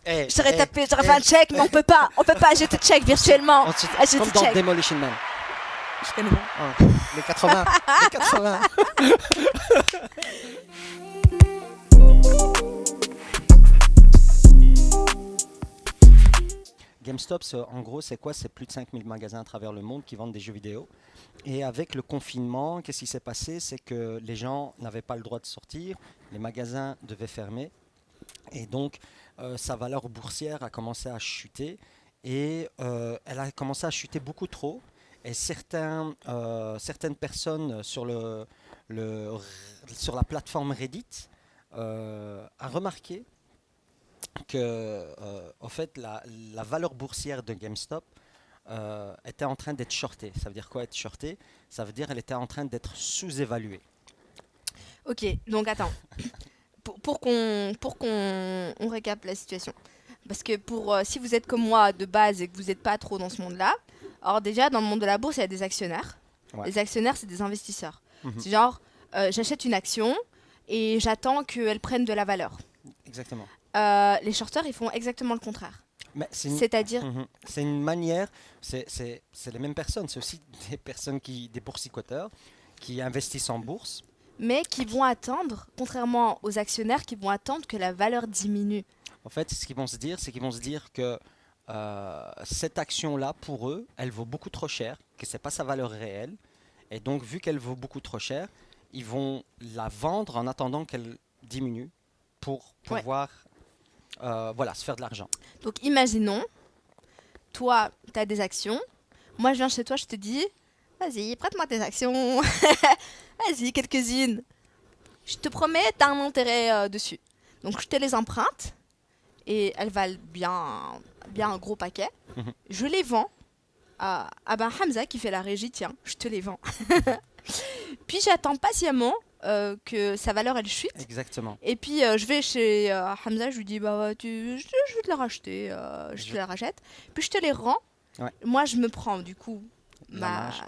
J'aurais fait un check, mais on peut pas, je te check virtuellement. Ensuite, Je comme te dans check. Demolition Man. Je connais pas. Oh, les 80. Les 80. GameStop, en gros, c'est quoi? C'est plus de 5000 magasins à travers le monde qui vendent des jeux vidéo. Et avec le confinement, qu'est-ce qui s'est passé? C'est que les gens n'avaient pas le droit de sortir, les magasins devaient fermer. Et donc, sa valeur boursière a commencé à chuter. Et elle a commencé à chuter beaucoup trop. Et certaines personnes le- sur la plateforme Reddit a remarqué que en fait, la valeur boursière de GameStop était en train d'être shortée. Ça veut dire quoi être shortée? Ça veut dire qu'elle était en train d'être sous-évaluée. Ok, donc attends. Pour qu'on récap la situation. Parce que si vous êtes comme moi de base et que vous n'êtes pas trop dans ce monde-là, alors déjà, dans le monde de la bourse, il y a des actionnaires. Ouais. Les actionnaires, c'est des investisseurs. Mhm. C'est genre, j'achète une action et j'attends qu'elle prenne de la valeur. Exactement. Les shorters, ils font exactement le contraire. Mais C'est-à-dire, c'est une manière, c'est les mêmes personnes, c'est aussi des personnes des boursicoteurs qui investissent en bourse. mais qui vont attendre, contrairement aux actionnaires, qui vont attendre que la valeur diminue. En fait, ce qu'ils vont se dire, c'est qu'ils vont se dire que cette action-là, pour eux, elle vaut beaucoup trop cher, que c'est pas sa valeur réelle. Et donc, vu qu'elle vaut beaucoup trop cher, ils vont la vendre en attendant qu'elle diminue pour Ouais. pouvoir voilà, se faire de l'argent. Donc imaginons, toi, tu as des actions. Moi, je viens chez toi, je te dis, vas-y, prête-moi tes actions. Vas-y, quelques-unes. Je te promets, tu as un intérêt dessus. Donc je te les emprunte et elles valent bien un gros paquet. Mhm. Je les vends à ben Hamza qui fait la régie, tiens, je te les vends. Puis j'attends patiemment que sa valeur elle chute. Exactement. Et puis je vais chez Hamza, je lui dis bah je vais te les racheter, je te les rachète. Puis je te les rends. Ouais. Moi je me prends du coup La marge.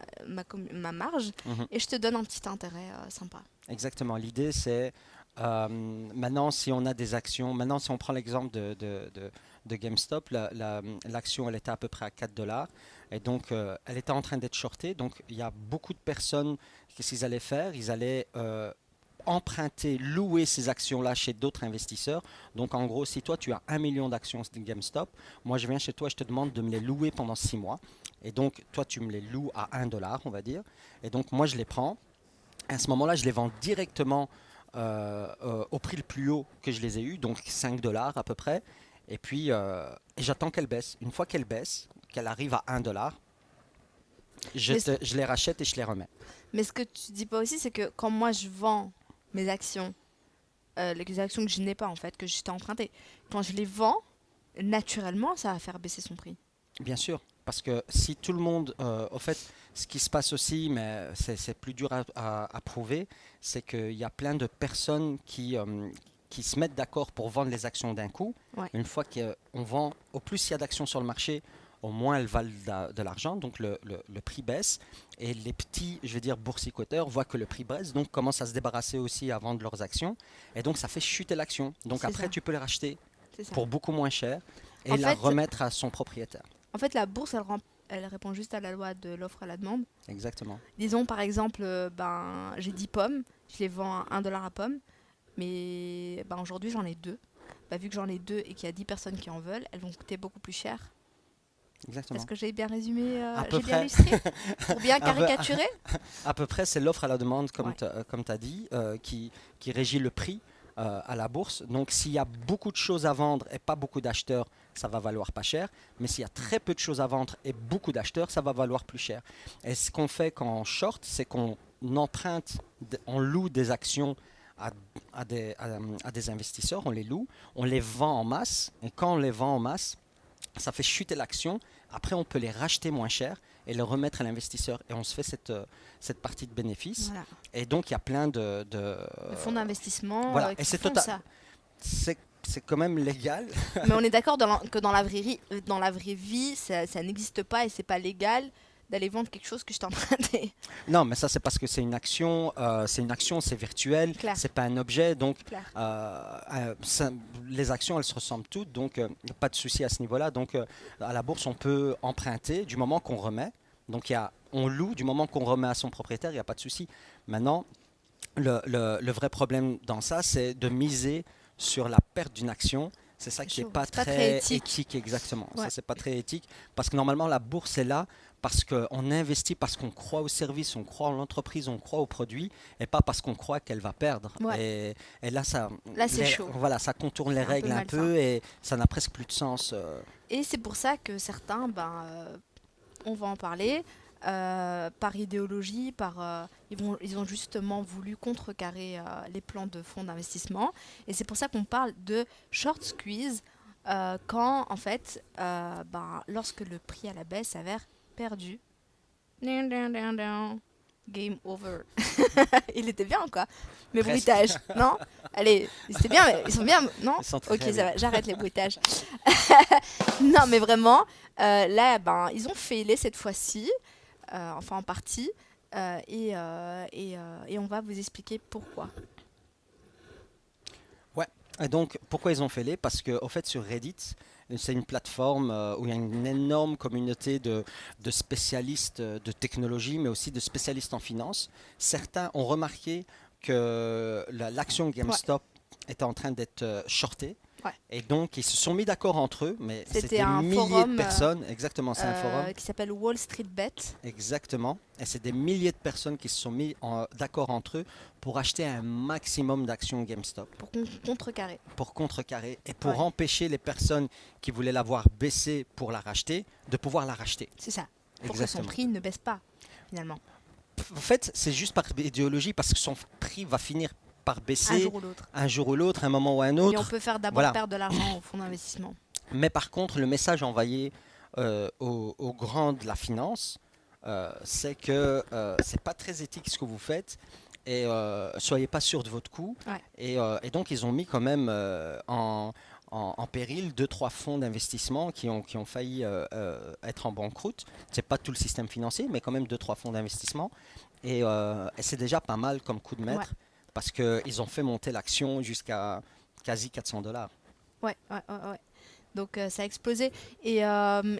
ma marge Mhm. et je te donne un petit intérêt sympa. Exactement. L'idée, c'est maintenant, si on a des actions, maintenant, si on prend l'exemple de GameStop, l'action, elle était à peu près à 4 dollars. Et donc, elle était en train d'être shortée. Donc, il y a beaucoup de personnes, qu'est-ce qu'ils allaient faire? Ils allaient emprunter, louer ces actions-là chez d'autres investisseurs. Donc, en gros, si toi, tu as 1 million d'actions de GameStop, moi, je viens chez toi, je te demande de me les louer pendant 6 mois. Et donc, toi, tu me les loues à 1 dollar, on va dire. Et donc, moi, je les prends. À ce moment-là, je les vends directement au prix le plus haut que je les ai eu, donc 5 dollars à peu près. Et puis, et j'attends qu'elle baisse. Une fois qu'elle baisse, qu'elle arrive à 1 dollar, Mais, je les rachète et je les remets. mais ce que tu dis pas aussi, c'est que quand moi je vends mes actions, les actions que je n'ai pas en fait, que je t'ai empruntées, quand je les vends, naturellement ça va faire baisser son prix. Bien sûr, parce que si tout le monde, au fait, ce qui se passe aussi, mais c'est plus dur à prouver, c'est qu'il y a plein de personnes qui se mettent d'accord pour vendre les actions d'un coup. Ouais. Une fois qu'on vend, au plus il y a d'actions sur le marché, au moins elles valent de l'argent, donc le prix baisse. Et les petits, je veux dire, boursicoteurs voient que le prix baisse, donc commencent à se débarrasser aussi à vendre leurs actions. Et donc ça fait chuter l'action. Donc C'est après, ça. tu peux les racheter C'est ça. pour beaucoup moins cher et En la fait, remettre à son propriétaire. En fait, la bourse, elle répond juste à la loi de l'offre à la demande. Exactement. Disons par exemple, ben, j'ai 10 pommes, je les vends à 1 dollar à pomme, mais ben, aujourd'hui j'en ai 2. Bah, vu que j'en ai 2 et qu'il y a 10 personnes qui en veulent, elles vont coûter beaucoup plus cher. Exactement. Est-ce que j'ai bien résumé, À peu j'ai bien près. illustré pour bien À peu- caricaturer? À peu près, c'est l'offre à la demande, comme Ouais. tu as dit, qui régit le prix à la bourse. Donc, s'il y a beaucoup de choses à vendre et pas beaucoup d'acheteurs, ça va valoir pas cher. Mais s'il y a très peu de choses à vendre et beaucoup d'acheteurs, ça va valoir plus cher. Et ce qu'on fait quand on short, c'est qu'on emprunte, on loue des actions à des investisseurs, on les loue, on les vend en masse. Et quand on les vend en masse, ça fait chuter l'action. Après, on peut les racheter moins cher et les remettre à l'investisseur. Et on se fait cette partie de bénéfice. Voilà. Et donc, il y a plein Le fonds d'investissement voilà. Et qui c'est font total. ça. C'est quand même légal. Mais on est d'accord que dans la vraie vie, ça n'existe pas et c'est pas légal d'aller vendre quelque chose que je t'ai emprunté. Non, mais ça c'est parce que c'est virtuel, Claire, c'est pas un objet, donc claire. les actions elles se ressemblent toutes, donc pas de souci à ce niveau-là. Donc à la bourse on peut emprunter du moment qu'on remet, donc on loue du moment qu'on remet à son propriétaire, il n'y a pas de souci. Maintenant, le vrai problème dans ça, c'est de miser sur la perte d'une action. C'est ça C'est qui n'est chaud. pas C'est pas très très éthique. éthique exactement. Ouais. Ça, c'est pas très éthique parce que normalement, la bourse est là parce qu'on investit parce qu'on croit au service, on croit en l'entreprise, on croit au produit et pas parce qu'on croit qu'elle va perdre. Ouais. Et là, Là, c'est chaud. voilà, ça contourne les C'est un peu règles un malsain. peu et ça n'a presque plus de sens. Et c'est pour ça que certains, on va en parler, par idéologie, ils ont justement voulu contrecarrer les plans de fonds d'investissement. Et c'est pour ça qu'on parle de short squeeze quand, en fait, lorsque le prix à la baisse s'avère perdu. Dun, dun, dun, dun. Game over. Il était bien, quoi. Mes Presque. bruitages, non? Allez, c'était bien, ils sont bien, non? Ils sont très Ok, ça bien. va, j'arrête les bruitages. Non, mais vraiment, là, ils ont failé cette fois-ci, enfin en partie, et on va vous expliquer pourquoi. Ouais. Et donc, pourquoi ils ont fait les? Parce que, au fait, sur Reddit, c'est une plateforme où il y a une énorme communauté de spécialistes de technologie, mais aussi de spécialistes en finance. Certains ont remarqué que l'action Ouais, GameStop était en train d'être shortée. ouais. Et donc, ils se sont mis d'accord entre eux, mais c'est C'était des un milliers de forum personnes. Exactement, c'est un forum. qui s'appelle Wall Street Bet Exactement. Et c'est des milliers de personnes qui se sont mis d'accord entre eux pour acheter un maximum d'actions GameStop, pour contrecarrer. pour contrecarrer et pour Ouais, empêcher les personnes qui voulaient la voir baisser pour la racheter de pouvoir la racheter. c'est ça. Pour que son Exactement. prix ne baisse pas, finalement, En fait, c'est juste par idéologie parce que son prix va finir par un baisser jour ou l'autre. un jour ou l'autre, un moment ou un Et on autre. peut faire d'abord Voilà. perdre de l'argent au fonds d'investissement. Mais par contre, le message envoyé aux grands de la finance, c'est que c'est pas très éthique ce que vous faites et soyez pas sûr de votre coup. Ouais. Et donc, ils ont mis quand même en péril deux, trois fonds d'investissement qui ont failli être en banqueroute. C'est pas tout le système financier, mais quand même deux, trois fonds d'investissement. Et c'est déjà pas mal comme coup de Ouais, maître parce qu'ils ont fait monter l'action jusqu'à quasi 400 $. ouais. Donc ça a explosé. Et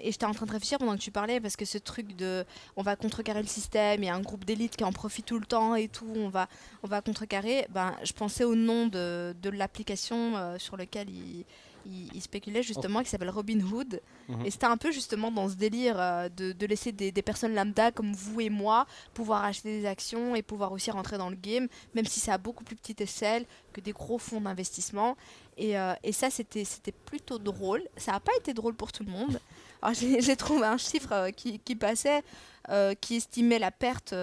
j'étais en train de réfléchir pendant que tu parlais, parce que ce truc de on va contrecarrer le système, il y a un groupe d'élite qui en profite tout le temps et tout, on va contrecarrer. Je pensais au nom de l'application sur lequel il spéculait Oh. justement, qui s'appelle Robinhood. Mhm. Et c'était un peu justement dans ce délire de laisser des personnes lambda comme vous et moi pouvoir acheter des actions et pouvoir aussi rentrer dans le game, même si c'est à beaucoup plus petite échelle que des gros fonds d'investissement. Et ça, c'était plutôt drôle. Ça n'a pas été drôle pour tout le monde. Alors, j'ai trouvé un chiffre qui passait, qui estimait la perte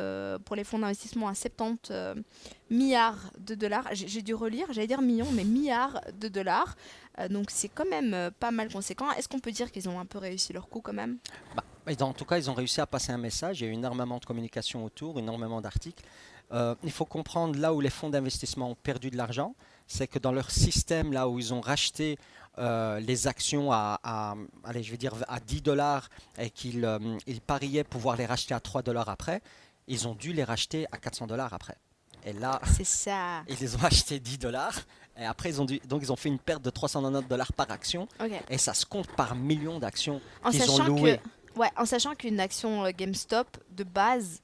pour les fonds d'investissement à 70 milliards de dollars. J'ai dû relire, j'allais dire millions, mais milliards de dollars. Donc c'est quand même pas mal conséquent. Est-ce qu'on peut dire qu'ils ont un peu réussi leur coup quand même? Et en tout cas, ils ont réussi à passer un message. Il y a eu énormément de communication autour, énormément d'articles. Il faut comprendre là où les fonds d'investissement ont perdu de l'argent, c'est que dans leur système, là où ils ont racheté les actions allez, je vais dire à 10 dollars et ils pariaient pouvoir les racheter à 3 dollars après, ils ont dû les racheter à 400 dollars après. Et là, C'est ça. ils les ont achetés 10 dollars. Et après, donc ils ont fait une perte de 399 dollars par action. Ok. Et ça se compte par millions d'actions En qu'ils ont sachant louées. en sachant qu'une action GameStop de base,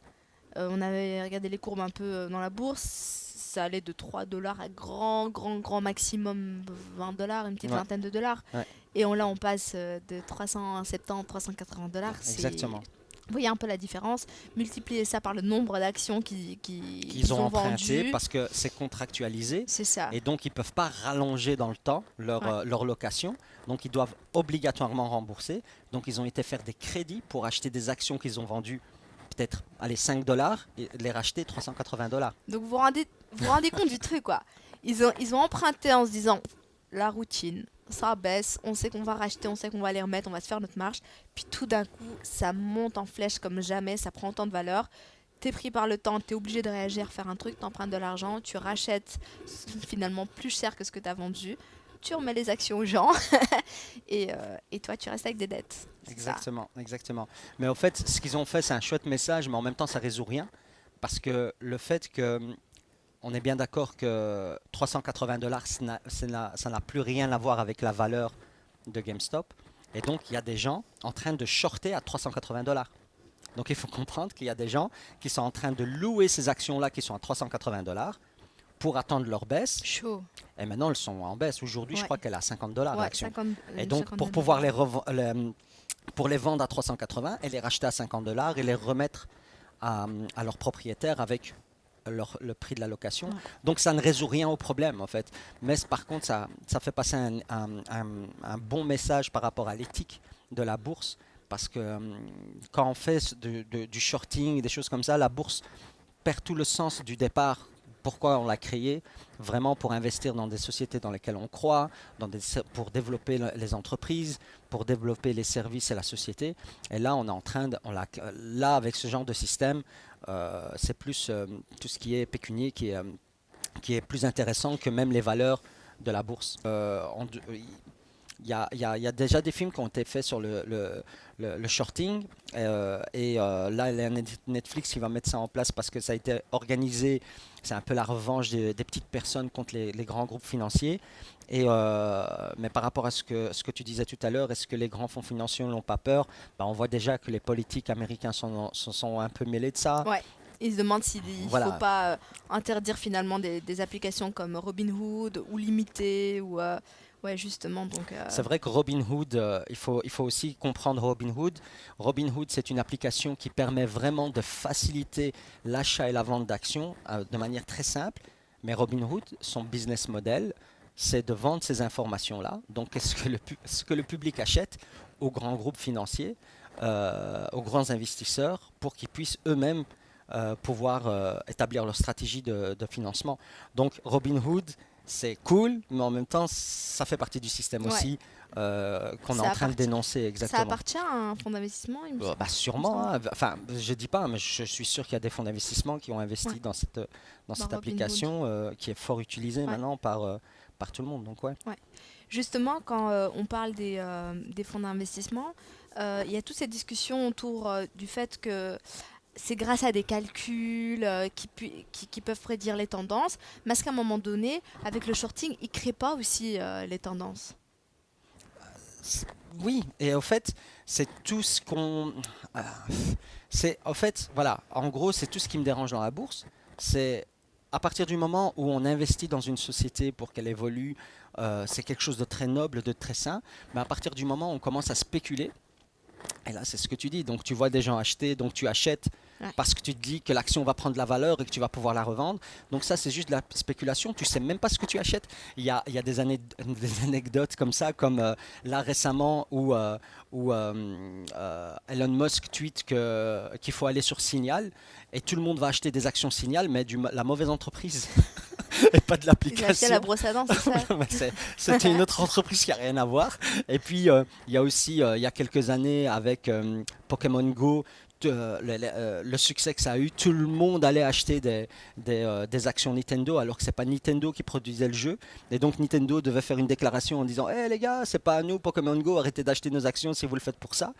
on avait regardé les courbes un peu dans la bourse, ça allait de 3 dollars à grand maximum 20 dollars, une petite Ouais. vingtaine de dollars. Ouais. Et là, on passe de 370, 380 dollars. Exactement. Vous voyez un peu la différence. Multipliez ça par le nombre d'actions qu'ils Qu'ils ont emprunté vendues. parce que c'est contractualisé. C'est ça. Et donc, ils ne peuvent pas rallonger dans le temps leur location. Donc, ils doivent obligatoirement rembourser. Donc, ils ont été faire des crédits pour acheter des actions qu'ils ont vendues peut-être 5 dollars et les racheter 380 dollars. Donc vous vous rendez compte du truc, quoi. Ils ont emprunté en se disant, la routine, ça baisse, on sait qu'on va racheter, on sait qu'on va les remettre, on va se faire notre marge. Puis tout d'un coup, ça monte en flèche comme jamais, ça prend autant de valeur. T'es pris par le temps, t'es obligé de réagir, faire un truc, t'empruntes de l'argent, tu rachètes finalement plus cher que ce que t'as vendu. tu remets les actions aux gens et toi, tu restes avec des dettes. C'est ça. Exactement, exactement. Mais au fait, ce qu'ils ont fait, c'est un chouette message, mais en même temps, ça résout rien. Parce que le fait que, on est bien d'accord que 380 $, ça n'a plus rien à voir avec la valeur de GameStop. Et donc, il y a des gens en train de shorter à 380 $. Donc, il faut comprendre qu'il y a des gens qui sont en train de louer ces actions-là qui sont à 380 $ pour attendre leur baisse. Chaud. Et maintenant, elles sont en baisse. Aujourd'hui, je Ouais. crois qu'elle est à 50 $ Ouais, l'action. 50, Et une donc, pour cinquantaine pouvoir de- pour les vendre à 380 et les racheter à 50 $ et les remettre à leurs propriétaires avec le prix de la location. Ouais. Donc, ça ne résout rien au problème, en fait. Mais par contre, ça fait passer un bon message par rapport à l'éthique de la bourse. Parce que quand on fait du shorting, des choses comme ça, la bourse perd tout le sens du départ. Pourquoi on l'a créé? Vraiment pour investir dans des sociétés dans lesquelles on croit, pour développer les entreprises, pour développer les services et la société. Et là, on est en train là, avec ce genre de système, c'est plus tout ce qui est pécunier qui est plus intéressant que même les valeurs de la bourse. Il y a déjà des films qui ont été faits sur le shorting là, il y a Netflix qui va mettre ça en place parce que ça a été organisé. C'est un peu la revanche des petites personnes contre les grands groupes financiers. Mais par rapport à ce que tu disais tout à l'heure, est-ce que les grands fonds financiers n'ont pas peur? Ben, on voit déjà que les politiques américains sont un peu mêlés de ça. Ouais. Ils se demandent s'il ne Voilà. faut pas interdire finalement des applications comme Robinhood ou limiter ou ouais justement donc. C'est vrai que Robinhood, il faut aussi comprendre Robinhood. Robinhood, c'est une application qui permet vraiment de faciliter l'achat et la vente d'actions de manière très simple. Mais Robinhood, son business model, c'est de vendre ces informations-là. Donc, ce que le public achète aux grands groupes financiers, aux grands investisseurs, pour qu'ils puissent eux-mêmes pouvoir établir leur stratégie de financement. Donc, Robinhood, c'est cool, mais en même temps, ça fait partie du système Ouais. aussi qu'on est Ça en train de appartient- dénoncer Ça exactement. appartient à un fonds d'investissement, il me semble. Bah, sûrement, hein. Enfin, je dis pas, mais je suis sûr qu'il y a des fonds d'investissement qui ont investi Ouais. dans cette Robinhood. application qui est fort utilisée Ouais. maintenant par tout le monde. Donc, ouais. Justement, quand on parle des fonds d'investissement, il y a toute cette discussion autour du fait que c'est grâce à des calculs qui peuvent prédire les tendances, mais est-ce qu'à un moment donné, avec le shorting, ils ne créent pas aussi les tendances? Oui, et au fait, c'est tout ce qu'on. euh, au fait, voilà, en gros, c'est tout ce qui me dérange dans la bourse. C'est à partir du moment où on investit dans une société pour qu'elle évolue, c'est quelque chose de très noble, de très sain. Mais à partir du moment où on commence à spéculer, et là, c'est ce que tu dis. Donc, tu vois des gens acheter, donc tu achètes Ouais. parce que tu te dis que l'action va prendre de la valeur et que tu vas pouvoir la revendre. Donc, ça, c'est juste de la spéculation. Tu sais même pas ce que tu achètes. Il y a des anecdotes comme ça, comme là récemment où Elon Musk tweet qu'il faut aller sur Signal et tout le monde va acheter des actions Signal, mais la mauvaise entreprise et pas de Ils achetaient l'application. la brosse à dents, c'est ça? Mais c'était une autre entreprise qui n'a rien à voir. Et puis, il y a aussi, il y a quelques années, avec Pokémon Go, le succès que ça a eu, tout le monde allait acheter des actions Nintendo, alors que c'est pas Nintendo qui produisait le jeu. Et donc, Nintendo devait faire une déclaration en disant: Hé les gars, c'est pas à nous, Pokémon Go, arrêtez d'acheter nos actions si vous le faites pour ça.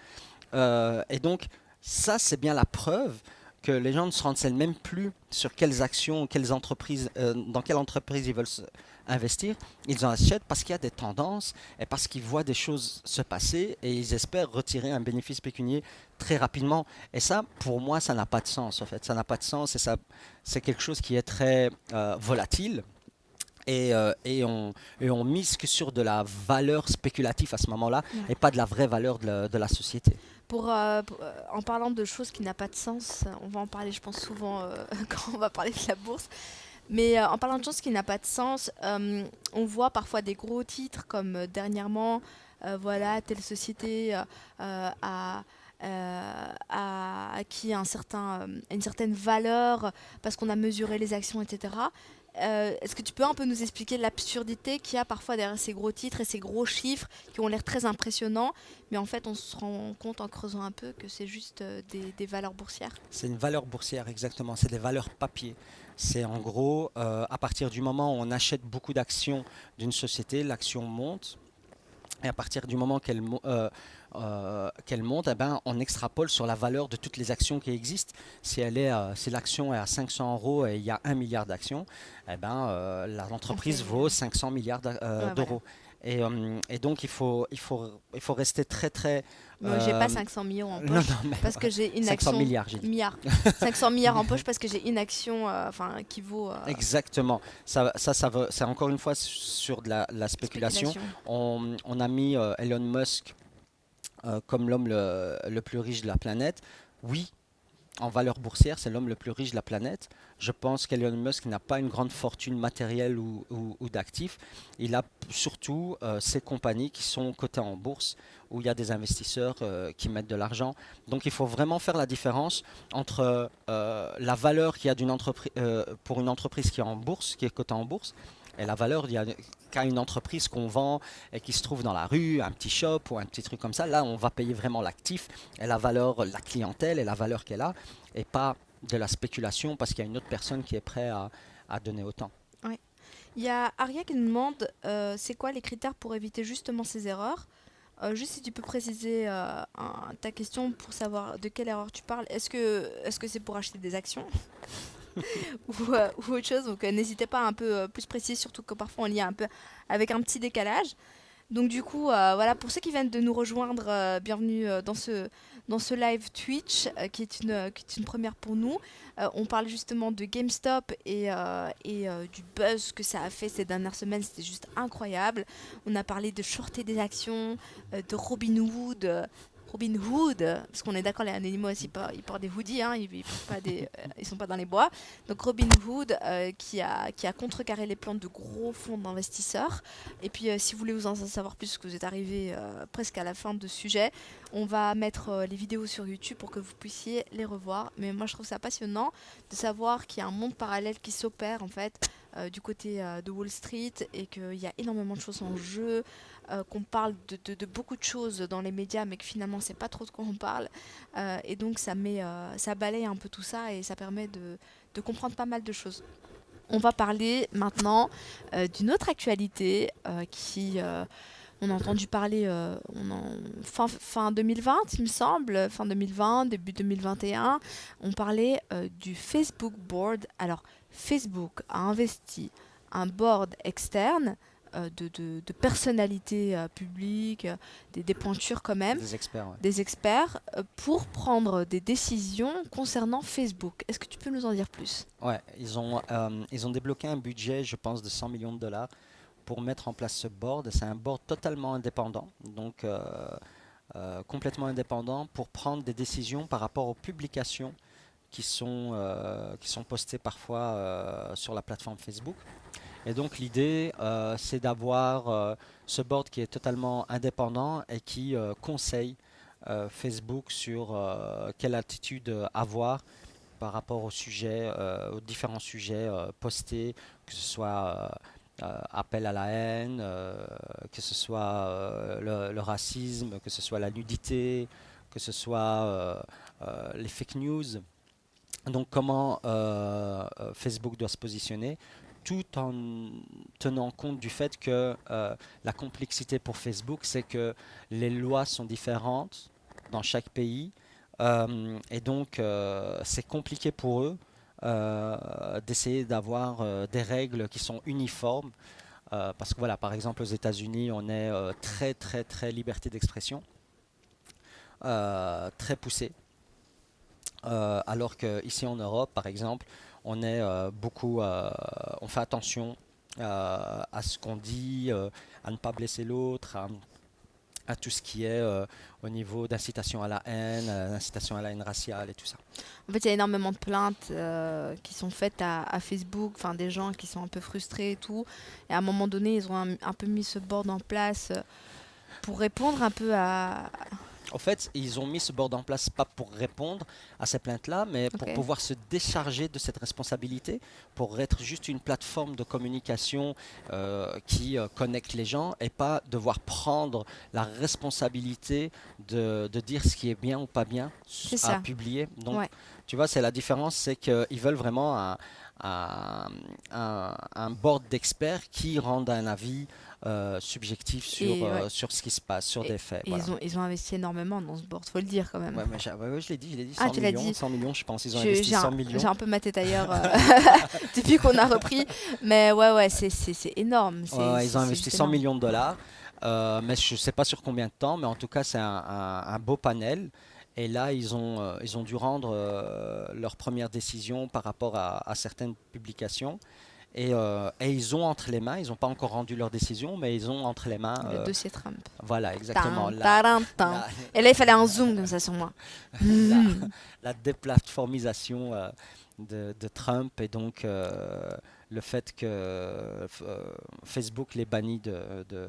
Et donc, ça, c'est bien la preuve que les gens ne se renseignent même plus sur quelles actions, quelles entreprises, dans quelle entreprise ils veulent investir. Ils en achètent parce qu'il y a des tendances et parce qu'ils voient des choses se passer et ils espèrent retirer un bénéfice pécunier très rapidement. Et ça, pour moi, ça n'a pas de sens en fait. Ça n'a pas de sens et ça, c'est quelque chose qui est très volatile. Et on mise que sur de la valeur spéculative à ce moment-là Ouais. et pas de la vraie valeur de la société. En parlant de choses qui n'ont pas de sens, on va en parler, je pense, souvent quand on va parler de la bourse. Mais en parlant de choses qui n'ont pas de sens, on voit parfois des gros titres comme dernièrement, voilà, telle société a acquis une certaine valeur parce qu'on a mesuré les actions, etc. Est-ce que tu peux un peu nous expliquer l'absurdité qu'il y a parfois derrière ces gros titres et ces gros chiffres qui ont l'air très impressionnants, mais en fait on se rend compte en creusant un peu que c'est juste des valeurs boursières. C'est une valeur boursière, exactement. C'est des valeurs papier. C'est en gros, à partir du moment où on achète beaucoup d'actions d'une société, l'action monte. Et à partir du moment qu'elle monte, eh ben, on extrapole sur la valeur de toutes les actions qui existent. Si l'action est à 500 euros et il y a 1 milliard d'actions, eh ben, On l'entreprise fait, vaut 500 milliards ouais, voilà. d'euros. Et donc, il faut rester très, très... Mais j'ai pas euh, 500 millions en non, non, poche mais parce que j'ai une 500 action milliards, j'ai dit. milliard. 500 milliards en poche parce que j'ai une action enfin qui vaut Exactement. C'est encore une fois sur de la spéculation. spéculation. On a mis Elon Musk comme l'homme le plus riche de la planète. Oui, en valeur boursière, c'est l'homme le plus riche de la planète. Je pense qu'Elon Musk n'a pas une grande fortune matérielle ou d'actifs. Il a surtout ces compagnies qui sont cotées en bourse, où il y a des investisseurs qui mettent de l'argent. Donc il faut vraiment faire la différence entre la valeur qu'il y a pour une entreprise qui est en bourse, qui est cotée en bourse, et la valeur qu'a une entreprise qu'on vend et qui se trouve dans la rue, un petit shop ou un petit truc comme ça. Là, on va payer vraiment l'actif et la valeur, la clientèle et la valeur qu'elle a, et pas de la spéculation parce qu'il y a une autre personne qui est prête à donner autant. Ouais. Il y a Aria qui nous demande c'est quoi les critères pour éviter justement ces erreurs. Juste si tu peux préciser ta question pour savoir de quelle erreur tu parles. Est-ce que c'est pour acheter des actions ou autre chose? Donc n'hésitez pas un peu plus précis, surtout que parfois on lit un peu avec un petit décalage. Donc du coup, voilà, pour ceux qui viennent de nous rejoindre, bienvenue dans ce live Twitch qui est une première pour nous. On parle justement de GameStop et du buzz que ça a fait ces dernières semaines, c'était juste incroyable. On a parlé de shorter des actions, de Robinhood. Robinhood, parce qu'on est d'accord, les animaux aussi, ils portent des hoodies, hein, ils portent pas ils sont pas dans les bois. Donc Robinhood qui a contrecarré les plans de gros fonds d'investisseurs. Et puis si vous voulez vous en savoir plus, parce que vous êtes arrivé presque à la fin de ce sujet, on va mettre les vidéos sur YouTube pour que vous puissiez les revoir. Mais moi je trouve ça passionnant de savoir qu'il y a un monde parallèle qui s'opère en fait du côté de Wall Street et qu'il y a énormément de choses en jeu, qu'on parle de beaucoup de choses dans les médias mais que finalement c'est pas trop de quoi on parle. Et donc ça balaye un peu tout ça et ça permet de comprendre pas mal de choses. On va parler maintenant d'une autre actualité on a entendu parler fin 2020, il me semble, fin 2020, début 2021. On parlait du Facebook Board. Alors, Facebook a investi un board externe de personnalités publiques, des pointures quand même, Des experts, ouais. des experts, pour prendre des décisions concernant Facebook. Est-ce que tu peux nous en dire plus? Ouais, ils ont débloqué un budget, je pense, de 100 millions de dollars pour mettre en place ce board. C'est un board totalement indépendant, donc complètement indépendant pour prendre des décisions par rapport aux publications qui sont postées parfois sur la plateforme Facebook. Et donc l'idée, c'est d'avoir ce board qui est totalement indépendant et qui conseille Facebook sur quelle attitude avoir par rapport aux différents sujets postés, que ce soit appel à la haine, que ce soit le racisme, que ce soit la nudité, que ce soit les fake news. Donc comment Facebook doit se positionner tout en tenant compte du fait que la complexité pour Facebook, c'est que les lois sont différentes dans chaque pays et donc c'est compliqué pour eux d'essayer d'avoir des règles qui sont uniformes parce que voilà, par exemple aux États-Unis, on est très très très liberté d'expression, très poussée. Alors qu'ici en Europe, par exemple, on est on fait attention à ce qu'on dit, à ne pas blesser l'autre, à tout ce qui est au niveau d'incitation à la haine, d'incitation à la haine raciale et tout ça. En fait, il y a énormément de plaintes qui sont faites à Facebook, enfin des gens qui sont un peu frustrés et tout. Et à un moment donné, ils ont un peu mis ce board en place pour répondre un peu En fait, ils ont mis ce board en place pas pour répondre à ces plaintes-là, mais pour Ok. pouvoir se décharger de cette responsabilité, pour être juste une plateforme de communication qui connecte les gens et pas devoir prendre la responsabilité de dire ce qui est bien ou pas bien C'est à ça. publier. Donc, Ouais. tu vois, c'est la différence, c'est qu'ils veulent vraiment un, un board d'experts qui rendent un avis subjectif Et ouais. sur ce qui se passe, sur Et, des faits. et Voilà. ils ont investi énormément dans ce board, faut le dire quand même. Ouais, mais ouais, je l'ai dit Ah, 100 tu l'as millions, dit. 100 millions, je pense. Ils ont investi J'ai 100 j'ai millions. un peu ma tête ailleurs depuis qu'on a repris. Mais ouais, ouais, c'est énorme. Ouais, ouais, ils ont C'est investi juste 100 énorme. millions de dollars, mais je ne sais pas sur combien de temps, mais en tout cas, c'est un beau panel. Et là, ils ont dû rendre leur première décision par rapport à certaines publications. Et ils ont entre les mains, ils n'ont pas encore rendu leur décision, mais ils ont entre les mains, Le dossier Trump. voilà, exactement, Tin, tarin, tin. la, Et là, il fallait un zoom comme ça sur moi. la, Mhm. la déplatformisation de Trump et donc le fait que Facebook les bannit de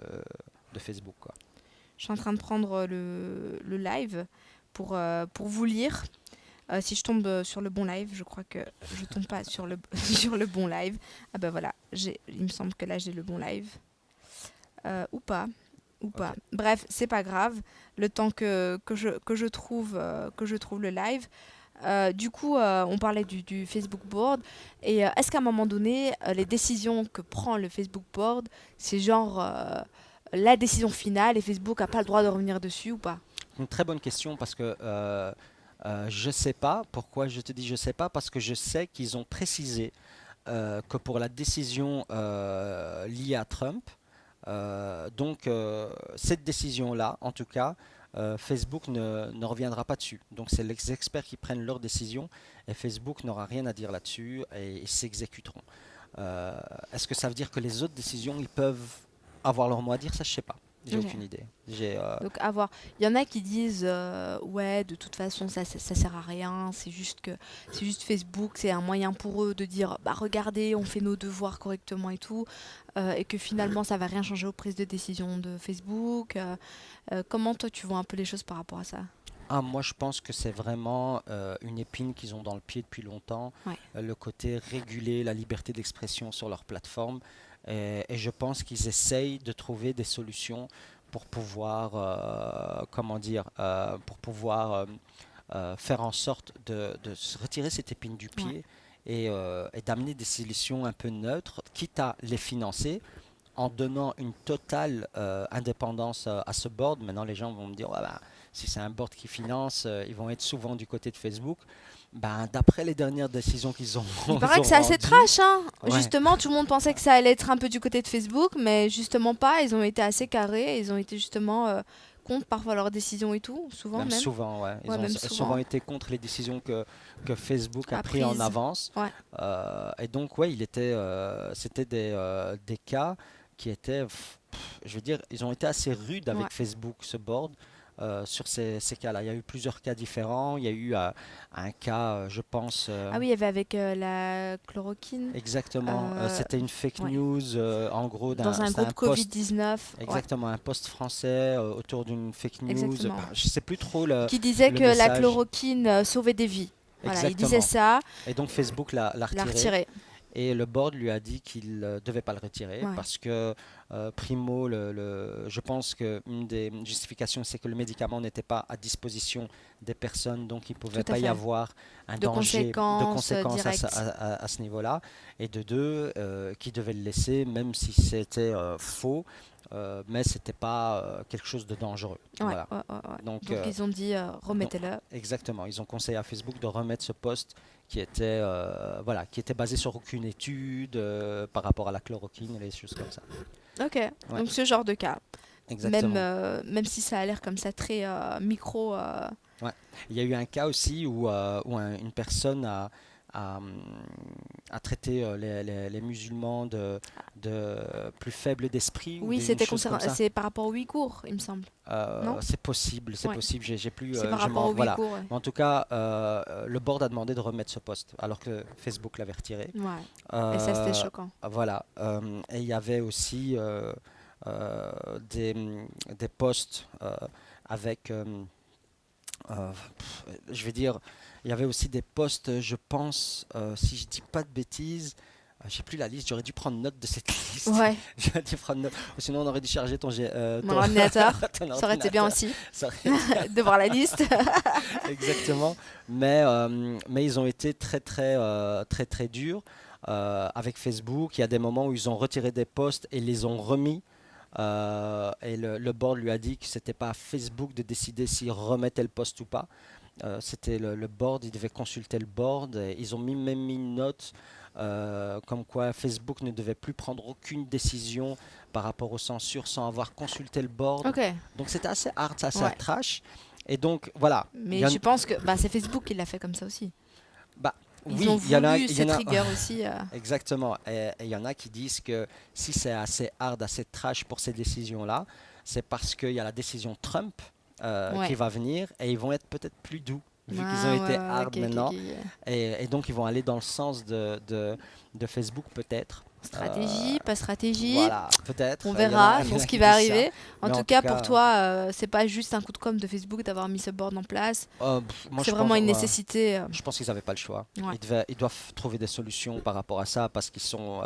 Facebook, quoi. Je suis en train de prendre le live pour vous lire. Si je tombe sur le bon live, je crois que je tombe pas sur le, sur le bon live. Ah bah voilà, il me semble que là j'ai le bon live. Ou pas, ou pas. Ok. Bref, c'est pas grave. Le temps que je trouve le live. Du coup, on parlait du Facebook Board. Et est-ce qu'à un moment donné, les décisions que prend le Facebook Board, c'est genre la décision finale et Facebook n'a pas le droit de revenir dessus ou pas? Une très bonne question parce que je sais pas. Pourquoi je te dis je sais pas? Parce que je sais qu'ils ont précisé que pour la décision liée à Trump, cette décision-là, en tout cas, Facebook ne reviendra pas dessus. Donc c'est les experts qui prennent leur décision et Facebook n'aura rien à dire là-dessus et ils s'exécuteront. Euh, Est-ce que ça veut dire que les autres décisions, ils peuvent avoir leur mot à dire? Ça, je sais pas. J'ai Ok. aucune idée. J'ai Donc à voir. Il y en a qui disent ouais, de toute façon ça sert à rien, c'est juste Facebook, c'est un moyen pour eux de dire bah regardez, on fait nos devoirs correctement et tout, et que finalement ça va rien changer aux prises de décision de Facebook. Comment toi tu vois un peu les choses par rapport à ça? Moi, je pense que c'est vraiment une épine qu'ils ont dans le pied depuis longtemps, Ouais, le côté réguler la liberté d'expression sur leur plateforme. Et je pense qu'ils essayent de trouver des solutions pour pouvoir, comment dire, pour pouvoir faire en sorte de se retirer cette épine du ouais. pied et d'amener des solutions un peu neutres, quitte à les financer en donnant une totale indépendance à ce board. Maintenant, les gens vont me dire, ouais, ben, si c'est un board qui finance, ils vont être souvent du côté de Facebook. Ben, d'après les dernières décisions qu'ils ont, Il ils paraît que ont c'est assez rendues, trash, hein. ouais, Justement, tout le monde pensait que ça allait être un peu du côté de Facebook, mais justement pas. Ils ont été assez carrés, ils ont été justement contre parfois leurs décisions et tout, souvent même même. souvent, ouais, ils Ouais, ont même souvent souvent. été contre les décisions que Facebook a pris en Apprise. avance. Ouais. Et donc, ouais, c'était des cas qui étaient, je veux dire, ils ont été assez rudes Ouais. avec Facebook, ce board. Sur ces cas-là. Il y a eu plusieurs cas différents. Il y a eu un cas, je pense, Ah oui, il y avait avec la chloroquine. exactement, euh, c'était une fake ouais. news, en gros, Dans un c'était un groupe post, Covid-19. Ouais, exactement, un post français autour d'une fake news. exactement. Enfin, je sais plus trop le, Qui disait le que la message. chloroquine sauvait des vies. Voilà, il disait Exactement. ça, Et donc Facebook l'a l'a retiré. retiré. Et le board lui a dit qu'il ne devait pas le retirer Ouais, parce que, primo, je pense qu'une des justifications, c'est que le médicament n'était pas à disposition des personnes, donc il ne tout pouvait à pas y fait. avoir un De danger de conséquences conséquences directes. à ce niveau-là. Et de deux, qui devait le laisser, même si c'était faux, mais c'était pas quelque chose de dangereux. Ouais, Voilà. ouais, ouais, ouais. Donc, Donc ils ont dit donc, remettez-le. exactement, ils ont conseillé à Facebook de remettre ce post voilà, qui était basé sur aucune étude par rapport à la chloroquine et les choses comme ça. Ok, Ouais, donc ce genre de cas. exactement. Même si ça a l'air comme ça très micro. Ouais. Il y a eu un cas aussi où une personne a, hum, a traité les musulmans de plus faibles d'esprit ou Oui, une chose comme ça. c'est par rapport aux Ouïghours, il me semble. Non? C'est possible, c'est Ouais, possible. J'ai plus, c'est par rapport aux voilà. Ouïghours, ouais. Mais en tout cas, le board a demandé de remettre ce poste, alors que Facebook l'avait retiré. Ouais. Et ça, c'était Euh, choquant. voilà. Et il y avait aussi euh, des posts avec je vais dire, il y avait aussi des posts, je pense, si je dis pas de bêtises, j'ai plus la liste, j'aurais dû prendre note de cette liste. Ouais, J'aurais dû prendre note. Sinon, on aurait dû charger mon ordinateur, ton ça aurait été bien ordinateur. aussi Ça aurait- de voir la liste. Exactement. Mais ils ont été très, très, très, très durs avec Facebook. Il y a des moments où ils ont retiré des posts et les ont remis. Et le board lui a dit que c'était pas à Facebook de décider s'il remettait le post ou pas. C'était le board, il devait consulter le board. Et ils ont même mis une note comme quoi Facebook ne devait plus prendre aucune décision par rapport aux censures sans avoir consulté le board. Ok, Donc c'était assez hard, c'est assez ouais. trash. Et donc voilà. Il y Mais en- je pense que bah, c'est Facebook qui l'a fait comme ça aussi. bah, Ils oui, ont il y en a, voulu il y en cette a- rigueur aussi. exactement. Et il y en a qui disent que si c'est assez hard, assez trash pour ces décisions-là, c'est parce qu'il y a la décision Trump Ouais. qui va venir et ils vont être peut-être plus doux vu qu'ils ont Ah, été ouais, hard ok, ok, maintenant. ok. Et donc ils vont aller dans le sens de Facebook peut-être. Stratégie, pas stratégie. Voilà, peut-être. On Il y en a- verra il y en sur a ce qui qui va disent ça. arriver. En Mais tout cas, pour toi, c'est pas juste un coup de com' de Facebook d'avoir mis ce board en place. moi, C'est je vraiment pense, une ouais. nécessité. Je pense qu'ils n'avaient pas le choix. Ouais. Ils doivent trouver des solutions par rapport à ça parce qu'ils sont.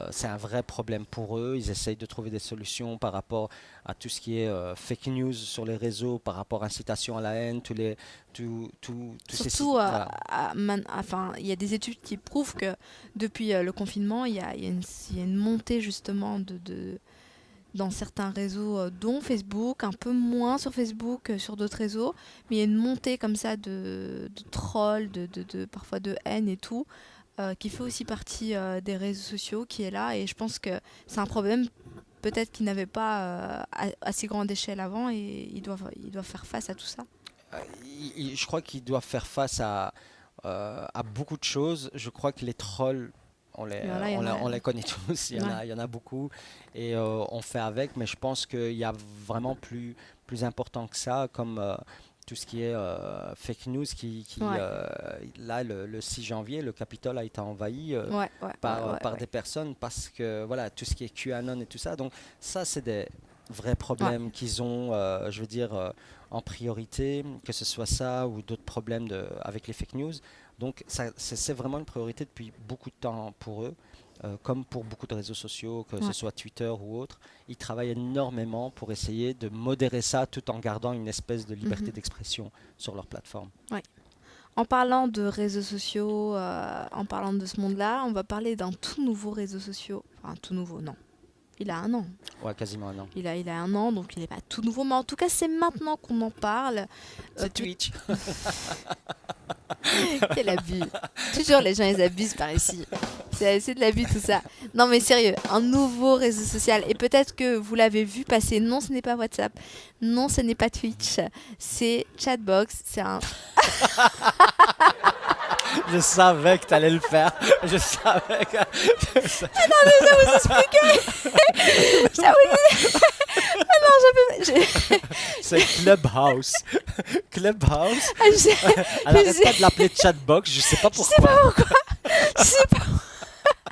C'est un vrai problème pour eux. Ils essayent de trouver des solutions par rapport à tout ce qui est fake news sur les réseaux, par rapport à incitation à la haine, tous ces sites. Surtout, Voilà. enfin, il y a des études qui prouvent que depuis le confinement, il y a une montée justement dans certains réseaux, dont Facebook, un peu moins sur Facebook que sur d'autres réseaux, mais il y a une montée comme ça de trolls, parfois de haine et tout, qui fait aussi partie des réseaux sociaux, qui est là, et je pense que c'est un problème peut-être qu'ils n'avaient pas à si grande échelle avant, et ils doivent faire face à tout ça. Je crois qu'ils doivent faire face à beaucoup de choses. Je crois que les trolls, on les connaît tous. Il y en a beaucoup et on fait avec. Mais je pense qu'il y a vraiment plus important que ça, comme tout ce qui est fake news. Ouais. Là, le 6 janvier, le Capitole a été envahi par des personnes parce que voilà, tout ce qui est QAnon et tout ça. Donc ça, c'est des vrais problèmes qu'ils ont, je veux dire, en priorité, que ce soit ça ou d'autres problèmes avec les fake news. Donc c'est vraiment une priorité depuis beaucoup de temps pour eux, comme pour beaucoup de réseaux sociaux, que ce soit Twitter ou autre. Ils travaillent énormément pour essayer de modérer ça tout en gardant une espèce de liberté d'expression sur leur plateforme. Ouais. En parlant de réseaux sociaux, en parlant de ce monde-là, on va parler d'un tout nouveau réseau social. Enfin, tout nouveau, non. Il a 1 an. Ouais, quasiment un an. Il a 1 an, donc il n'est pas tout nouveau. Mais en tout cas, c'est maintenant qu'on en parle. C'est Twitch. Quel abus. Toujours les gens, ils abusent par ici. C'est de l'abus tout ça. Non mais sérieux, un nouveau réseau social. Et peut-être que vous l'avez vu passer. Non, ce n'est pas WhatsApp. Non, ce n'est pas Twitch. C'est Chatbox. C'est un... Je savais que tu allais le faire. Je savais que... Attendez, je vais vous expliquer. Ça vous... Ah non, C'est Clubhouse. Clubhouse. je... Elle arrête pas de l'appeler Chatbox. Je sais pas Je sais pourquoi. pas pourquoi. Je sais pas.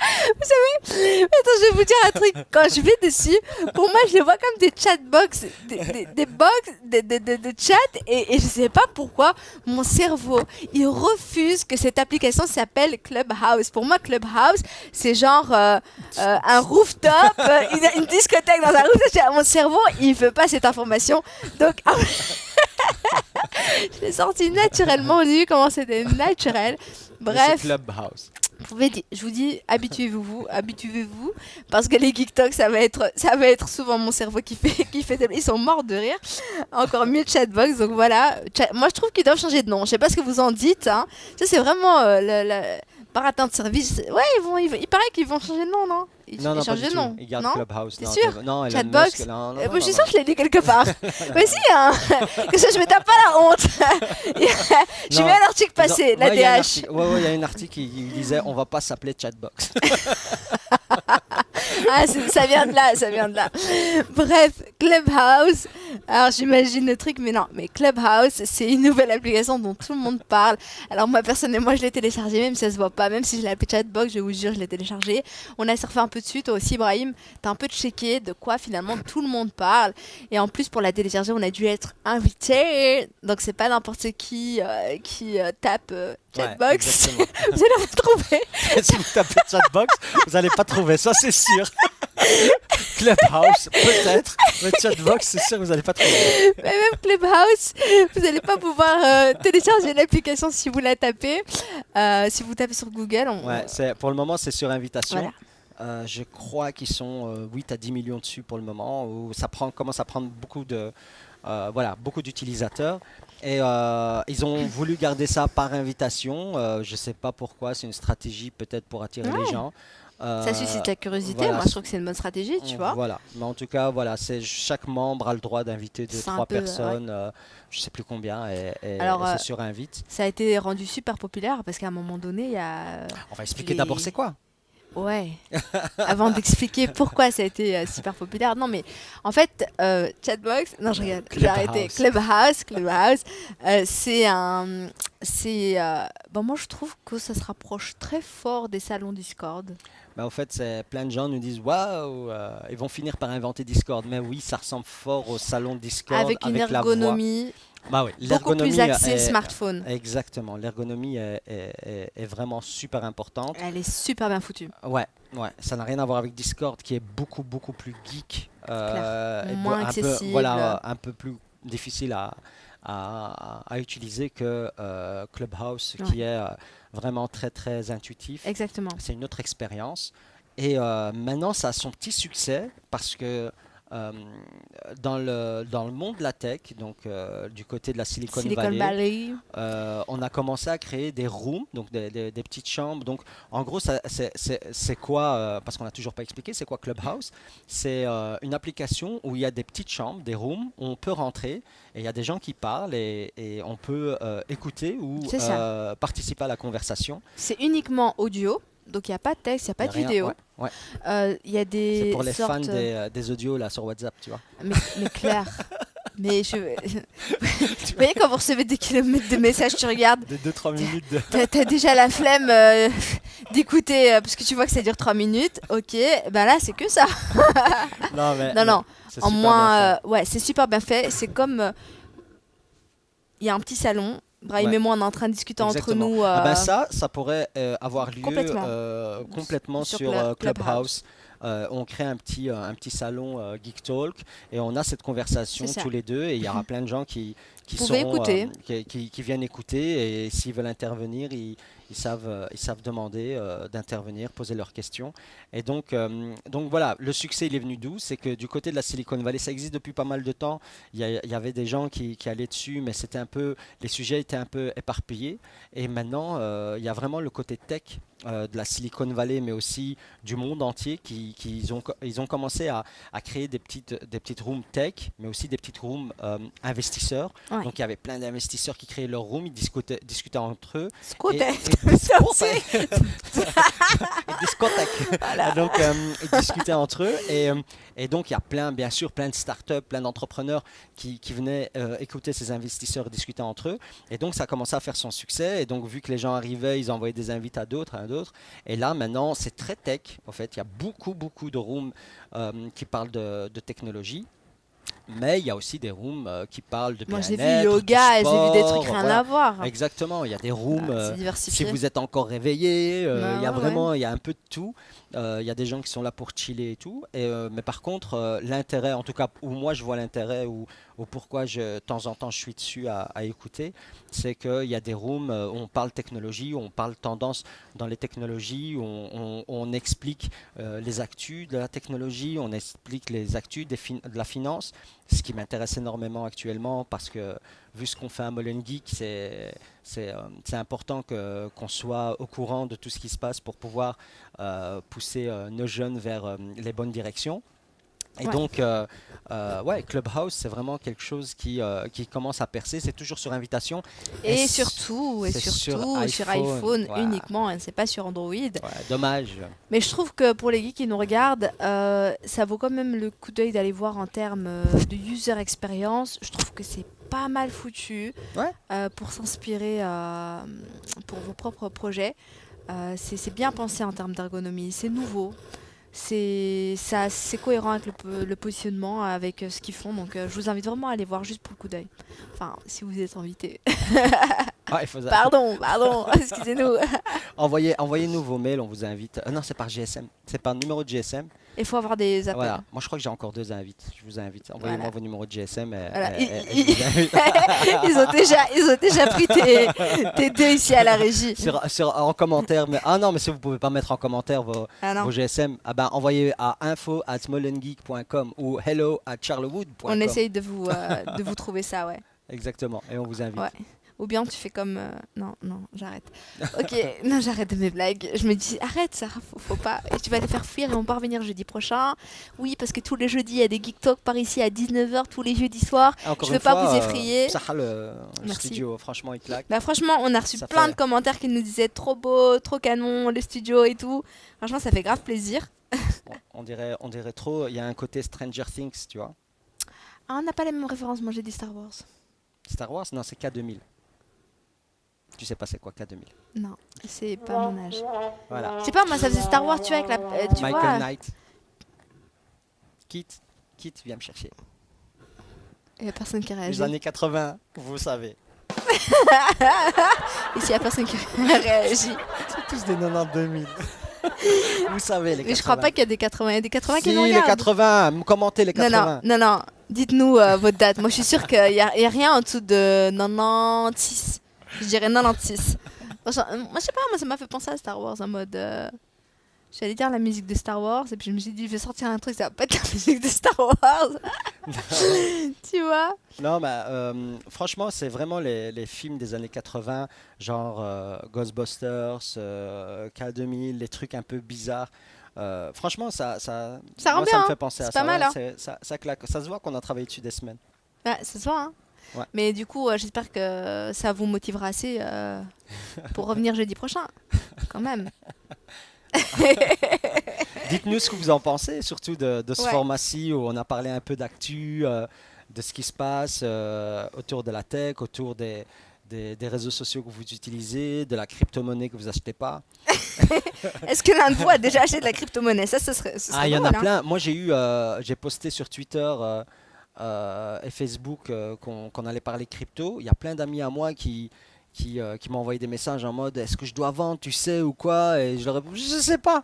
Vous savez, attends, je vais vous dire un truc. Quand je vais dessus, pour moi, je les vois comme des chatbox, des box de chat, et je sais pas pourquoi mon cerveau, il refuse que cette application s'appelle Clubhouse. Pour moi, Clubhouse, c'est genre un rooftop, une discothèque dans un rooftop. Mon cerveau, il veut pas cette information. Donc, je l'ai sorti naturellement. Au début, comment c'était naturel. Mais Bref. c'est Clubhouse. Je vous dis, habituez-vous, parce que les Geek Talk, ça va être souvent mon cerveau qui fait, ils sont morts de rire. Encore mieux Chatbox, donc voilà. Moi, je trouve qu'ils doivent changer de nom. Je sais pas ce que vous en dites. Hein. Ça, c'est vraiment baratin de service. Ouais, il paraît qu'ils vont changer de nom, non? Ils Non, pas changent du de tout. nom. Ils gardent Non? Clubhouse. T'es Non, sûr? non, Elon Chatbox. Musk, non, Moi, je suis sûre que je l'ai lu quelque part. Mais si, hein. Que ça, je me tape pas la honte. J'ai Non. vu un article passer, la Ouais, il y a un DH. article- il y a un article qui disait on va pas s'appeler Chatbox. Ah, ça vient de là, ça vient de là. Bref, Clubhouse. Alors j'imagine le truc, mais non. Mais Clubhouse, c'est une nouvelle application dont tout le monde parle. Alors moi, personnellement, je l'ai téléchargée, même si ça se voit pas, même si je l'ai appelée Chatbox, je vous jure, je l'ai téléchargée. On a surfé un peu dessus, toi aussi, Ibrahim. T'as un peu checké de quoi finalement tout le monde parle. Et en plus, pour la télécharger, on a dû être invité. Donc c'est pas n'importe qui tape Ouais, Chatbox. exactement. Vous allez retrouver. Si vous tapez chatbox, vous n'allez pas trouver ça, c'est sûr. Clubhouse, peut-être, mais chatbox, c'est sûr que vous n'allez pas trouver. Mais même Clubhouse, vous n'allez pas pouvoir télécharger l'application si vous la tapez. Si vous tapez sur Google, Ouais, pour le moment, c'est sur invitation. voilà. Je crois qu'ils sont 8 à 10 millions dessus pour le moment, où commence à prendre beaucoup d'utilisateurs. Et ils ont voulu garder ça par invitation. Je ne sais pas pourquoi, c'est une stratégie peut-être pour attirer les Ouais. gens. Ça suscite la curiosité. Voilà, Moi, je trouve que c'est une bonne stratégie, tu vois. voilà. Mais en tout cas, voilà, chaque membre a le droit d'inviter deux, C'est un trois peu, ouais. personnes, je ne sais plus combien, et Alors, c'est sur invite. ça a été rendu super populaire parce qu'à un moment donné, il y a On va expliquer les... d'abord c'est quoi. Ouais. Avant d'expliquer pourquoi ça a été super populaire. Non, mais en fait, Chatbox, non, je regarde, j'ai arrêté. Clubhouse, c'est un. Bon, moi, je trouve que ça se rapproche très fort des salons Discord. Bah, au fait, plein de gens nous disent waouh, ils vont finir par inventer Discord. Mais oui, ça ressemble fort au salon Discord Avec une avec la voix. ergonomie Bah oui, beaucoup plus l'ergonomie axée est smartphone. exactement. L'ergonomie est vraiment super importante. Elle est super bien foutue. Ouais, ouais, ça n'a rien à voir avec Discord qui est beaucoup plus geek, Claire. et Moins un peu, accessible. voilà, un peu plus difficile à utiliser que Clubhouse, qui Ouais. est vraiment très intuitif. Exactement. C'est une autre expérience. Et maintenant, ça a son petit succès parce que euh, dans le monde de la tech, donc du côté de la Silicon Silicon Valley, Valley. on a commencé à créer des rooms, donc des petites chambres. Donc, en gros, c'est quoi, parce qu'on n'a toujours pas expliqué, c'est quoi Clubhouse? C'est une application où il y a des petites chambres, des rooms, où on peut rentrer et il y a des gens qui parlent et on peut écouter ou C'est ça. participer à la conversation. C'est uniquement audio. Donc il n'y a pas de texte, il n'y a Il pas y a de rien, vidéo. ouais, ouais. Il y a C'est des pour les fans sortes. des audios là sur WhatsApp, tu vois. Mais clair. Mais je. Vous voyez, quand vous recevez des kilomètres de messages, tu regardes, Des 2-3 minutes de. t'as déjà la flemme d'écouter parce que tu vois que ça dure 3 minutes. Ok, ben là, c'est que ça. Non, mais, Non, non. c'est En super bien moins, fait. ouais, c'est super bien fait. C'est comme. Il y a un petit salon. Brahim Ouais. et moi, on est en train de discuter entre Exactement. nous. Ah ben ça pourrait avoir lieu Complètement. complètement Sur sur Clubhouse. Clubhouse. On crée un petit salon Geek Talk et on a cette conversation C'est ça. tous les deux et il y aura plein de gens qui Vous pouvez seront, écouter. qui viennent écouter et s'ils veulent intervenir, ils savent demander d'intervenir, poser leurs questions. Et donc voilà, le succès il est venu d'où? C'est que du côté de la Silicon Valley, ça existe depuis pas mal de temps. Il y avait des gens qui allaient dessus, mais les sujets étaient un peu éparpillés. Et maintenant, il y a vraiment le côté tech de la Silicon Valley, mais aussi du monde entier, ils ont commencé à créer des petites rooms tech, mais aussi des petites rooms investisseurs. Ouais. Donc il y avait plein d'investisseurs qui créaient leur room, ils discutaient entre eux. Scooter. Discothèque. Discothèque. Voilà. Donc, ils discutaient entre eux. Et donc, il y a bien sûr, plein de startups, plein d'entrepreneurs qui venaient écouter ces investisseurs discuter entre eux. Et donc, ça a commencé à faire son succès. Et donc, vu que les gens arrivaient, ils envoyaient des invites à d'autres, à d'autres. Et là, maintenant, c'est très tech. En fait, il y a beaucoup de rooms qui parlent de technologie. Mais il y a aussi des rooms qui parlent de Moi, j'ai bien-être, vu yoga, du j'ai vu des sport, trucs rien voilà. à voir. Exactement, il y a des rooms, Voilà, c'est si diversifié. vous êtes encore réveillé, il y a Ouais. vraiment, il y a un peu de tout. Il y a des gens qui sont là pour chiller et tout. Mais par contre, l'intérêt, en tout cas, où moi je vois l'intérêt, ou pourquoi de temps en temps je suis dessus à écouter, c'est qu'il y a des rooms où on parle technologie, où on parle tendance dans les technologies, où on explique les actus de la technologie, on explique les actus de la finance, ce qui m'intéresse énormément actuellement parce que vu ce qu'on fait à Molen Geek, c'est important qu'on soit au courant de tout ce qui se passe pour pouvoir pousser nos jeunes vers les bonnes directions. Et Ouais. donc, ouais, Clubhouse, c'est vraiment quelque chose qui commence à percer. C'est toujours sur invitation. Et S- surtout, c'est sur sur iPhone. iPhone Ouais, uniquement, hein, c'est pas sur Android. ouais, dommage. Mais je trouve que pour les geeks qui nous regardent, ça vaut quand même le coup d'œil d'aller voir en termes de user experience. Je trouve que c'est pas mal foutu Ouais. pour s'inspirer pour vos propres projets. C'est bien pensé en termes d'ergonomie, c'est nouveau. C'est cohérent avec le positionnement, avec ce qu'ils font. Donc je vous invite vraiment à aller voir juste pour le coup d'œil. Enfin, si vous êtes invité. Ah, il faut Pardon, excusez-nous. envoyez-nous vos mails, on vous invite. Non, c'est par GSM. C'est par numéro de GSM. Il faut avoir des appels. Voilà. Moi, je crois que j'ai encore 2 invites. Je vous invite. Envoyez-moi Voilà. vos numéros de GSM Voilà. et je vous invite. Ils ont déjà pris tes deux ici à la régie. En commentaire. Mais, ah non, mais si vous pouvez pas mettre en commentaire Ah non, vos GSM, ah ben, envoyez à info@smolengeek.com ou hello@charlewood.com. on essaye de vous trouver ça, ouais. Exactement. Et on vous invite. Ouais. Ou bien tu fais comme... Non, j'arrête. Ok, non, j'arrête de mes blagues. Je me dis, arrête Sarah, faut pas. Et tu vas les faire fuir et on va revenir jeudi prochain. Oui, parce que tous les jeudis, il y a des Geek Talk par ici à 19h, tous les jeudis soirs. Encore Je veux une pas fois, vous effrayer. Sarah, le Merci. studio, franchement, il claque. Bah franchement, on a reçu Ça plein fait- de commentaires qui nous disaient trop beau, trop canon, le studio et tout. Franchement, ça fait grave plaisir. On dirait trop. Il y a un côté Stranger Things, tu vois. Ah, on n'a pas les mêmes références, moi j'ai dit Star Wars. Star Wars, non, c'est K2000. Tu sais pas c'est quoi K2000. Non, c'est pas mon âge. Voilà. Je sais pas, moi ça faisait Star Wars, tu vois, avec la... tu Michael vois, Knight. Kit, viens me chercher. il y a personne qui réagit. Les années 80, vous savez. Ici, il y a personne qui réagit. C'est tous des 92 000. Vous savez, les 80. Mais je crois pas qu'il y a des 80. Il y a des 80 qui Si, nous les regardent. 80, commentez les Non, 80. non. Dites-nous votre date. Moi, je suis sûre qu'il y a rien en dessous de 96. Je dirais 96. Moi, je sais pas, moi, ça m'a fait penser à Star Wars en mode... J'allais dire la musique de Star Wars, et puis je me suis dit, je vais sortir un truc, ça va pas être la musique de Star Wars. Tu vois? Non, mais franchement, c'est vraiment les films des années 80, genre Ghostbusters, K2000, les trucs un peu bizarres. Franchement, Ça rend moi, bien, ça me hein. fait penser à C'est ça. pas mal, Ouais, hein. ça claque. Ça se voit qu'on a travaillé dessus des semaines. Ouais, c'est ça, hein. Ouais. Mais du coup, j'espère que ça vous motivera assez pour revenir jeudi prochain, quand même. Dites-nous ce que vous en pensez, surtout de ce Ouais. format-ci où on a parlé un peu d'actu, de ce qui se passe autour de la tech, autour des réseaux sociaux que vous utilisez, de la crypto-monnaie que vous achetez pas. Est-ce que l'un de vous a déjà acheté de la crypto-monnaie? Ça, ce serait Ah, il y en a drôle, hein. plein. Moi, j'ai posté sur Twitter et Facebook qu'on allait parler crypto. Il y a plein d'amis à moi qui m'ont envoyé des messages en mode est-ce que je dois vendre, tu sais, ou quoi? Et je leur ai répondu je sais pas.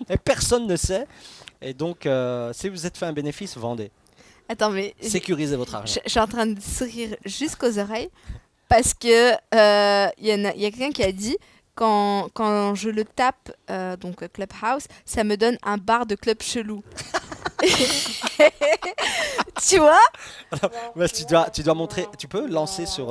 Et personne ne sait. Et donc, si vous êtes fait un bénéfice, vendez. Attends, mais Sécurisez votre argent. je suis en train de sourire jusqu'aux oreilles parce que il y a quelqu'un qui a dit quand je le tape, donc Clubhouse, ça me donne un bar de club chelou. Tu vois? Ouais, tu dois montrer, tu peux lancer sur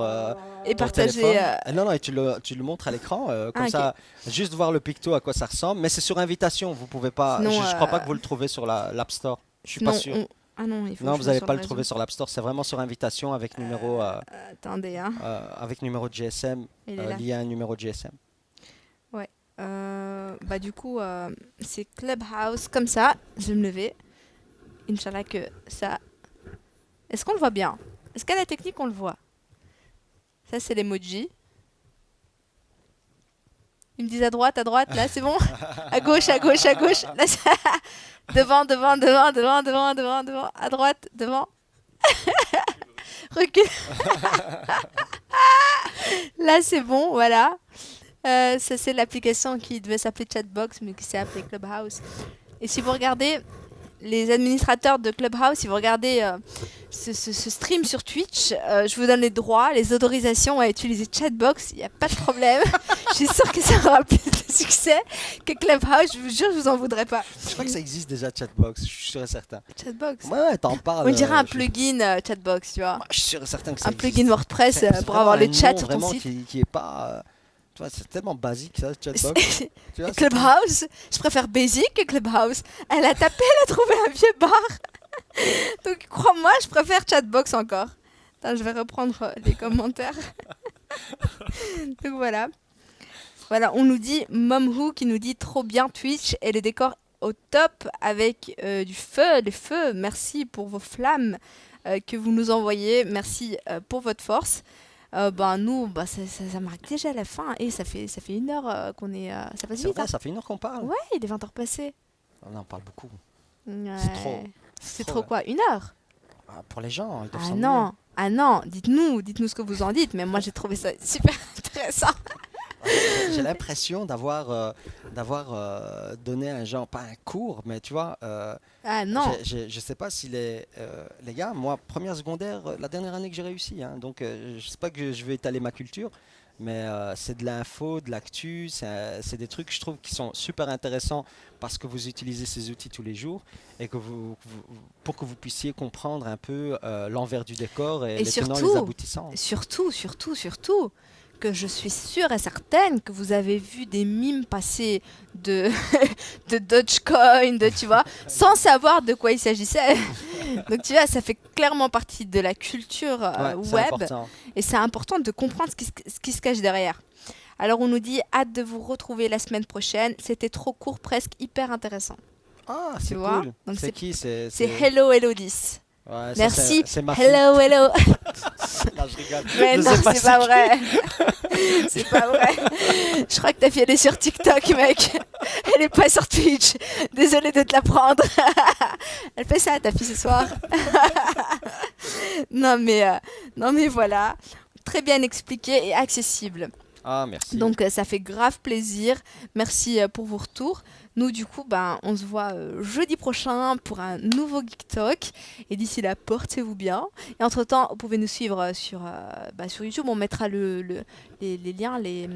Et ton partager. téléphone. Non, et tu le montres à l'écran, comme ok. ça, juste voir le picto à quoi ça ressemble. Mais c'est sur invitation, vous pouvez pas. Sinon, Je crois pas que vous le trouvez sur l'App Store. Je suis pas sûr. Ah non, il faut Non, que vous je n'allez sois pas sur le trouver sur l'App Store. C'est vraiment sur invitation avec Attendez, hein. avec numéro de GSM, Il est là. lié à un numéro de GSM. Bah du coup, c'est Clubhouse comme ça. Je vais me lever. Inch'Allah que ça... Est-ce qu'on le voit bien? Est-ce qu'à la technique, on le voit? Ça, c'est l'emoji. Ils me disent à droite, là, c'est bon? À gauche. Là, ça... devant. À droite, devant. Recule. Là, c'est bon, voilà. Ça, c'est l'application qui devait s'appeler Chatbox, mais qui s'est appelée Clubhouse. Et si vous regardez, les administrateurs de Clubhouse, si vous regardez ce stream sur Twitch, je vous donne les droits, les autorisations à utiliser Chatbox, il n'y a pas de problème. Je suis sûre que ça aura plus de succès que Clubhouse, je vous jure, je vous en voudrais pas. Je crois que ça existe déjà, Chatbox, je suis sûr et certain. Chatbox. Ouais, t'en parles. On dirait un plugin Chatbox, tu vois. Je suis sûr et certain que ça Un existe. plugin WordPress C'est pour vraiment avoir un le chat nom sur ton vraiment site. qui est pas. Tu vois, c'est tellement basique ça, Chatbox. Tu vois, c'est- Clubhouse, je préfère Basic que Clubhouse. Elle a tapé, elle a trouvé un vieux bar. Donc crois-moi, je préfère Chatbox encore. Attends, je vais reprendre les commentaires. Donc voilà. Voilà, on nous dit Momwho qui nous dit trop bien Twitch et les décors au top avec du feu, des feux. Merci pour vos flammes que vous nous envoyez. Merci pour votre force. Nous, ça marque déjà la fin et ça fait 1 heure qu'on est. Ça passe c'est vite. vrai, Hein. ça fait 1 heure qu'on parle. Ouais, il est 20h passé. On en parle beaucoup. Ouais. C'est trop. C'est trop, trop quoi 1 heure? Pour les gens, ils doivent Ah s'ennuyer. non, ah non, dites-nous ce que vous en dites. Mais moi j'ai trouvé ça super intéressant. J'ai l'impression d'avoir donné un genre, pas un cours, mais tu vois, Ah non. je sais pas si les gars, moi, première secondaire, la dernière année que j'ai réussi, hein, donc je sais pas que je vais étaler ma culture, mais c'est de l'info, de l'actu, c'est des trucs, je trouve, qui sont super intéressants parce que vous utilisez ces outils tous les jours et pour que vous puissiez comprendre un peu l'envers du décor et Et les tenants et surtout, les aboutissants. surtout, que je suis sûre et certaine que vous avez vu des mimes passer de, de Dogecoin, tu vois, sans savoir de quoi il s'agissait. Donc tu vois, ça fait clairement partie de la culture Ouais, c'est web important. et c'est important de comprendre ce qui se cache derrière. Alors on nous dit hâte de vous retrouver la semaine prochaine. C'était trop court, presque hyper intéressant. Ah, Tu c'est vois. cool. Donc C'est qui? c'est Hello Hello 10. Ouais, ça, Merci. c'est ma fille. Hello Hello. Là, je rigole. Mais Je non, sais pas c'est si pas qui. vrai. C'est pas vrai. Je crois que ta fille elle est sur TikTok, mec. Elle est pas sur Twitch. Désolée de te la prendre. Elle fait ça, ta fille, ce soir. non mais voilà. Très bien expliqué et accessible. Ah, merci. Donc ça fait grave plaisir. Merci pour vos retours. Nous du coup on se voit jeudi prochain pour un nouveau Geek Talk. Et d'ici là, portez-vous bien. Et entre temps, vous pouvez nous suivre sur YouTube. On mettra les liens, les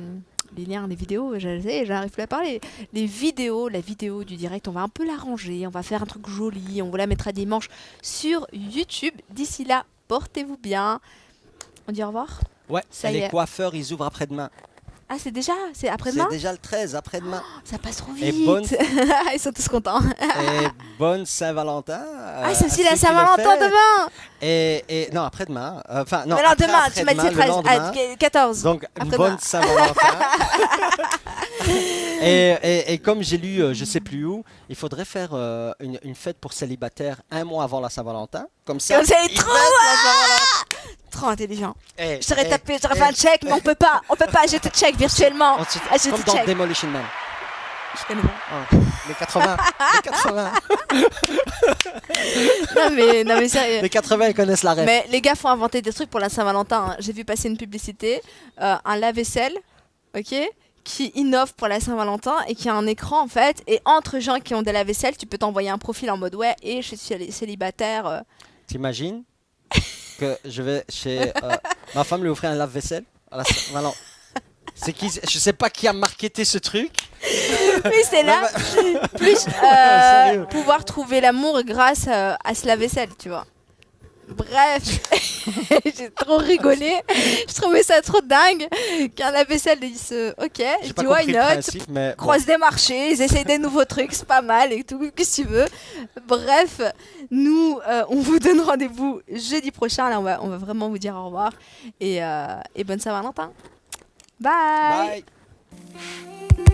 liens, les vidéos. J'arrive plus à parler. La vidéo du direct, on va un peu l'arranger. On va faire un truc joli. On vous la mettra dimanche sur YouTube. D'ici là, portez-vous bien. On dit au revoir. Ouais, Ça et y les est. coiffeurs, ils ouvrent après-demain. Ah, c'est après-demain? C'est déjà le 13, après-demain. Ça passe trop Et vite. bonne- Ils sont tous contents. Et bonne Saint-Valentin. Ah, c'est aussi à la ceux qui le Saint-Valentin fêtent. demain. Et non, après-demain. Enfin, non, Mais non, après- demain, tu m'as dit après-demain, le 13, lendemain. 14. Donc, une Après-demain. bonne Saint-Valentin. et comme j'ai lu, je sais plus où, il faudrait faire une fête pour célibataires 1 mois avant la Saint-Valentin. Comme ça, Comme ça, il est ils trop fêtent la Saint-Valentin. Trop intelligent. Eh, Je t'aurais eh, tapé, j'aurais eh, fait un check, mais on peut pas. Je te check virtuellement. ensuite, Ah, je comme te dans check. Demolition Man. Je connais pas. Ah, les 80. Les 80. Non mais sérieux. Les 80, ils connaissent la ref. Mais les gars font inventer des trucs pour la Saint-Valentin. Hein. J'ai vu passer une publicité, un lave-vaisselle, ok, qui innove pour la Saint-Valentin et qui a un écran en fait. Et entre gens qui ont des lave-vaisselle, tu peux t'envoyer un profil en mode ouais, et je suis célibataire. T'imagines que je vais chez ma femme lui offrir un lave-vaisselle à la Saint-Valentin. C'est qui? Je sais pas qui a marketé ce truc. Oui, c'est là. Plus Sérieux. pouvoir trouver l'amour grâce à ce lave-vaisselle, tu vois. Bref, j'ai trop rigolé. Je trouvais ça trop dingue qu'un lave-vaisselle dise ok, je J'ai pas dis why compris le not, principe, mais bon. croise des marchés, ils essayent des nouveaux trucs, c'est pas mal et tout, qu'est-ce que tu veux. Bref, nous, on vous donne rendez-vous jeudi prochain. Là, on va vraiment vous dire au revoir et bonne Saint-Valentin. Bye. Bye.